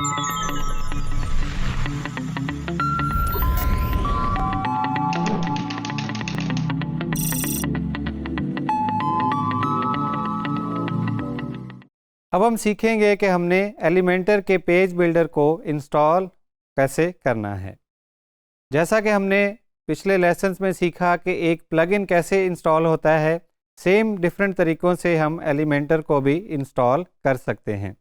अब हम सीखेंगे कि हमने एलिमेंटर के पेज बिल्डर को इंस्टॉल कैसे करना है। जैसा कि हमने पिछले लेसन्स में सीखा कि एक प्लगइन कैसे इंस्टॉल होता है, सेम डिफरेंट तरीक़ों से हम एलिमेंटर को भी इंस्टॉल कर सकते हैं।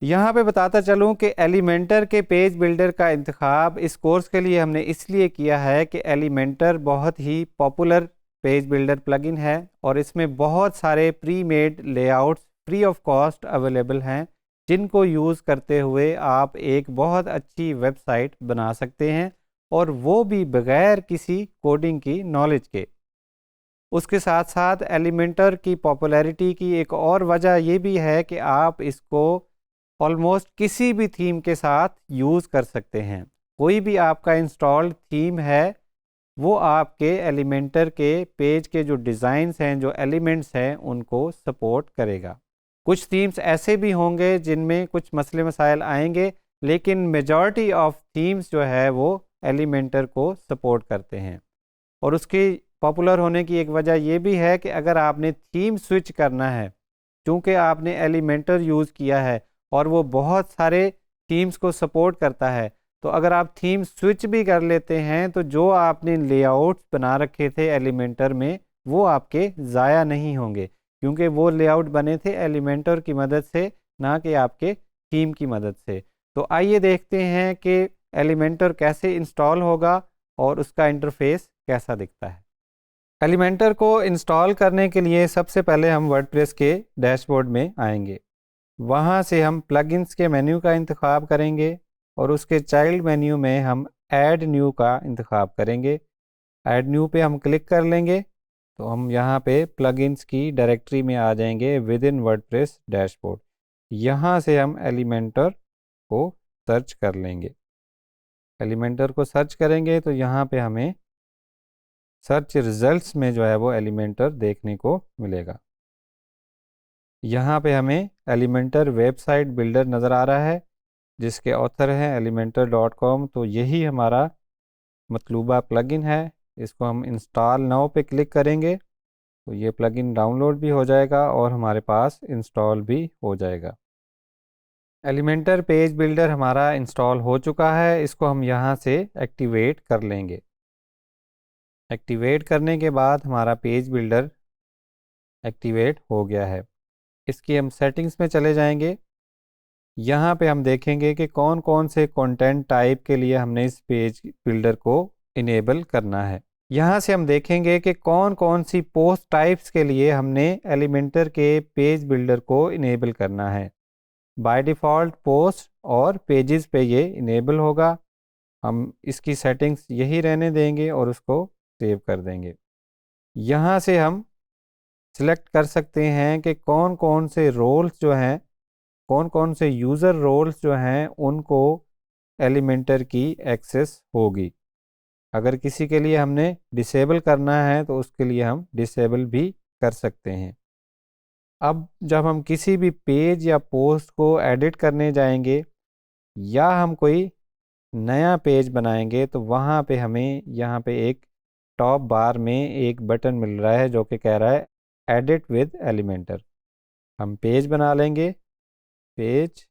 यहाँ पे बताता चलूँ कि एलिमेंटर के पेज बिल्डर का इंतखाब इस कोर्स के लिए हमने इसलिए किया है कि एलिमेंटर बहुत ही पॉपुलर पेज बिल्डर प्लगइन है और इसमें बहुत सारे pre made layouts free of cost available हैं, जिनको यूज़ करते हुए आप एक बहुत अच्छी वेबसाइट बना सकते हैं और वो भी बग़ैर किसी कोडिंग की नॉलेज के। उसके साथ साथ एलिमेंटर की पॉपुलैरिटी की एक और वजह ये भी है कि आप इसको ऑलमोस्ट किसी भी थीम के साथ यूज़ कर सकते हैं। कोई भी आपका इंस्टॉल्ड थीम है वो आपके एलिमेंटर के पेज के जो डिज़ाइंस हैं, जो एलिमेंट्स हैं, उनको सपोर्ट करेगा। कुछ थीम्स ऐसे भी होंगे जिनमें कुछ मसले मसाइल आएंगे, लेकिन मेजॉरिटी ऑफ थीम्स जो है वो एलिमेंटर को सपोर्ट करते हैं। और उसकी पॉपुलर होने की एक वजह ये भी है कि अगर आपने थीम स्विच करना है, चूँकि आपने एलिमेंटर यूज़ किया है और वो बहुत सारे थीम्स को सपोर्ट करता है, तो अगर आप थीम स्विच भी कर लेते हैं तो जो आपने लेआउट्स बना रखे थे एलिमेंटर में वो आपके ज़ाया नहीं होंगे, क्योंकि वो लेआउट बने थे एलिमेंटर की मदद से, ना कि आपके थीम की मदद से। तो आइए देखते हैं कि एलिमेंटर कैसे इंस्टॉल होगा और उसका इंटरफेस कैसा दिखता है। एलिमेंटर को इंस्टॉल करने के लिए सबसे पहले हम वर्डप्रेस के डैशबोर्ड में आएंगे। वहाँ से हम प्लगइन्स के मेन्यू का इंतखाब करेंगे और उसके चाइल्ड मेन्यू में हम ऐड न्यू का इंतखाब करेंगे। ऐड न्यू पे हम क्लिक कर लेंगे तो हम यहाँ पे प्लगइन्स की डायरेक्टरी में आ जाएंगे विद इन वर्डप्रेस डैशबोर्ड। यहाँ से हम एलिमेंटर को सर्च कर लेंगे। एलिमेंटर को सर्च करेंगे तो यहाँ पे हमें सर्च रिजल्ट्स में जो है वो एलिमेंटर देखने को मिलेगा। यहाँ पे हमें एलिमेंटर वेबसाइट बिल्डर नज़र आ रहा है जिसके ऑथर हैं elementor.com। तो यही हमारा मतलूबा प्लगइन है। इसको हम इंस्टॉल नाउ पे क्लिक करेंगे तो ये प्लगइन डाउनलोड भी हो जाएगा और हमारे पास इंस्टॉल भी हो जाएगा। एलिमेंटर पेज बिल्डर हमारा इंस्टॉल हो चुका है। इसको हम यहाँ से एक्टिवेट कर लेंगे। एक्टिवेट करने के बाद हमारा पेज बिल्डर एक्टिवेट हो गया है। इसकी हम सेटिंग्स में चले जाएंगे। यहाँ पे हम देखेंगे कि कौन कौन से कंटेंट टाइप के लिए हमने इस पेज बिल्डर को इनेबल करना है। यहाँ से हम देखेंगे कि कौन कौन सी पोस्ट टाइप्स के लिए हमने एलिमेंटर के पेज बिल्डर को इनेबल करना है। बाय डिफ़ॉल्ट पोस्ट और पेजेस पे ये इनेबल होगा। हम इसकी सेटिंग्स यही रहने देंगे और उसको सेव कर देंगे। यहाँ से हम सिलेक्ट कर सकते हैं कि कौन कौन से रोल्स जो हैं, कौन कौन से यूज़र रोल्स जो हैं उनको एलिमेंटर की एक्सेस होगी। अगर किसी के लिए हमने डिसेबल करना है तो उसके लिए हम डिसेबल भी कर सकते हैं। अब जब हम किसी भी पेज या पोस्ट को एडिट करने जाएंगे या हम कोई नया पेज बनाएंगे तो वहाँ पे हमें यहाँ पे एक टॉप बार में एक बटन मिल रहा है जो कि कह रहा है एडिट विद एलिमेंटर। हम पेज बना लेंगे, पेज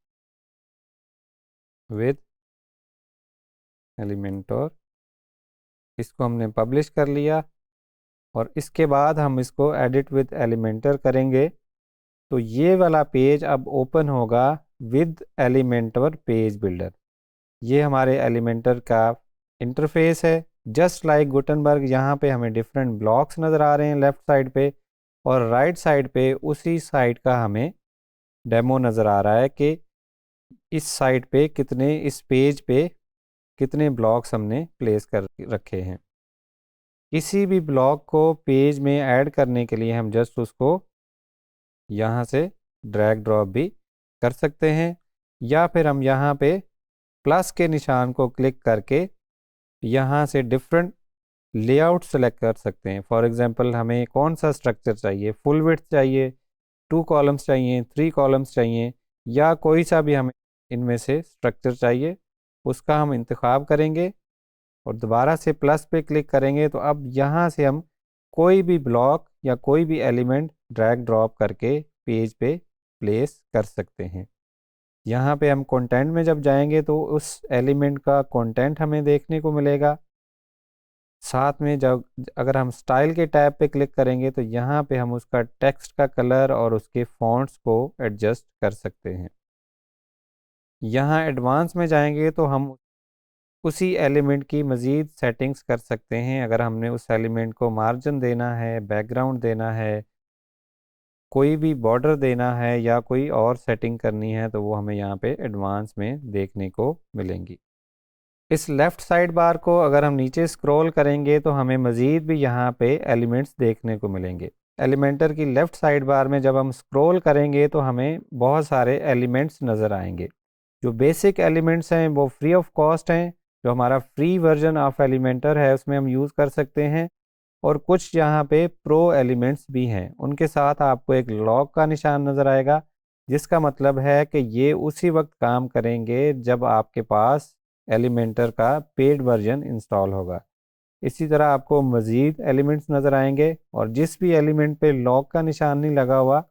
विद एलिमेंटर। इसको हमने पब्लिश कर लिया और इसके बाद हम इसको एडिट विद एलिमेंटर करेंगे तो ये वाला पेज अब ओपन होगा विद एलिमेंटर पेज बिल्डर। ये हमारे एलिमेंटर का इंटरफेस है। जस्ट लाइक गुटनबर्ग, यहाँ पे हमें डिफरेंट ब्लॉक्स नज़र आ रहे हैं लेफ़्ट साइड पे, और राइट साइड पे उसी साइड का हमें डेमो नज़र आ रहा है कि इस साइड पे कितने, इस पेज पे कितने ब्लॉक्स हमने प्लेस कर रखे हैं। किसी भी ब्लॉक को पेज में ऐड करने के लिए हम जस्ट उसको यहाँ से ड्रैग ड्रॉप भी कर सकते हैं, या फिर हम यहाँ पे प्लस के निशान को क्लिक करके यहाँ से डिफरेंट लेआउट सेलेक्ट कर सकते हैं। फॉर एग्जांपल हमें कौन सा स्ट्रक्चर चाहिए, फुल विड्थ चाहिए, 2 कॉलम्स चाहिए, 3 कॉलम्स चाहिए, या कोई सा भी हमें इनमें से स्ट्रक्चर चाहिए, उसका हम इंतखाब करेंगे और दोबारा से प्लस पे क्लिक करेंगे तो अब यहाँ से हम कोई भी ब्लॉक या कोई भी एलिमेंट ड्रैग ड्रॉप करके पेज पे प्लेस कर सकते हैं। यहाँ पे हम कंटेंट में जब जाएंगे तो उस एलिमेंट का कंटेंट हमें देखने को मिलेगा। साथ में जब अगर हम स्टाइल के टैब पे क्लिक करेंगे तो यहाँ पे हम उसका टेक्स्ट का कलर और उसके फॉन्ट्स को एडजस्ट कर सकते हैं। यहाँ एडवांस में जाएंगे तो हम उसी एलिमेंट की मज़ीद सेटिंग्स कर सकते हैं। अगर हमने उस एलिमेंट को मार्जिन देना है, बैकग्राउंड देना है, कोई भी बॉर्डर देना है या कोई और सेटिंग करनी है तो वो हमें यहाँ पे एडवांस में देखने को मिलेंगी। इस लेफ़्ट साइड बार को अगर हम नीचे स्क्रॉल करेंगे तो हमें मज़ीद भी यहाँ पे एलिमेंट्स देखने को मिलेंगे। एलिमेंटर की लेफ़्ट साइड बार में जब हम स्क्रॉल करेंगे तो हमें बहुत सारे एलिमेंट्स नज़र आएंगे। जो बेसिक एलिमेंट्स हैं वो फ्री ऑफ कॉस्ट हैं, जो हमारा फ्री वर्जन ऑफ एलिमेंटर है उसमें हम यूज़ कर सकते हैं। और कुछ यहाँ पे प्रो एलिमेंट्स भी हैं, उनके साथ आपको एक लॉग का निशान नज़र आएगा, जिसका मतलब है कि ये उसी वक्त काम करेंगे जब आपके पास एलिमेंटर का पेड वर्जन इंस्टॉल होगा। इसी तरह आपको मज़ीद एलिमेंट्स नज़र आएंगे और जिस भी एलिमेंट पे लॉग का निशान नहीं लगा हुआ,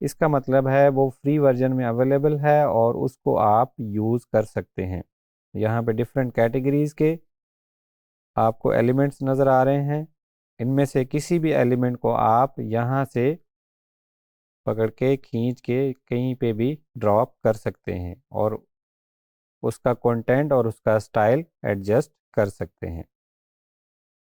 इसका मतलब है वो फ्री वर्जन में अवेलेबल है और उसको आप यूज़ कर सकते हैं। यहाँ पे डिफरेंट कैटेगरीज़ के आपको एलिमेंट्स नज़र आ रहे हैं। इनमें से किसी भी एलिमेंट को आप यहाँ से पकड़ के खींच के कहीं पे भी ड्रॉप कर सकते हैं और उसका कंटेंट और उसका स्टाइल एडजस्ट कर सकते हैं।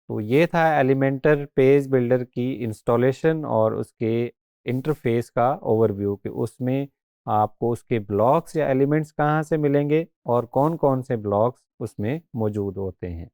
तो ये था एलिमेंटर पेज बिल्डर की इंस्टॉलेशन और उसके इंटरफेस का ओवरव्यू कि उसमें आपको उसके ब्लॉक्स या एलिमेंट्स कहाँ से मिलेंगे और कौन कौन से ब्लॉक्स उसमें मौजूद होते हैं।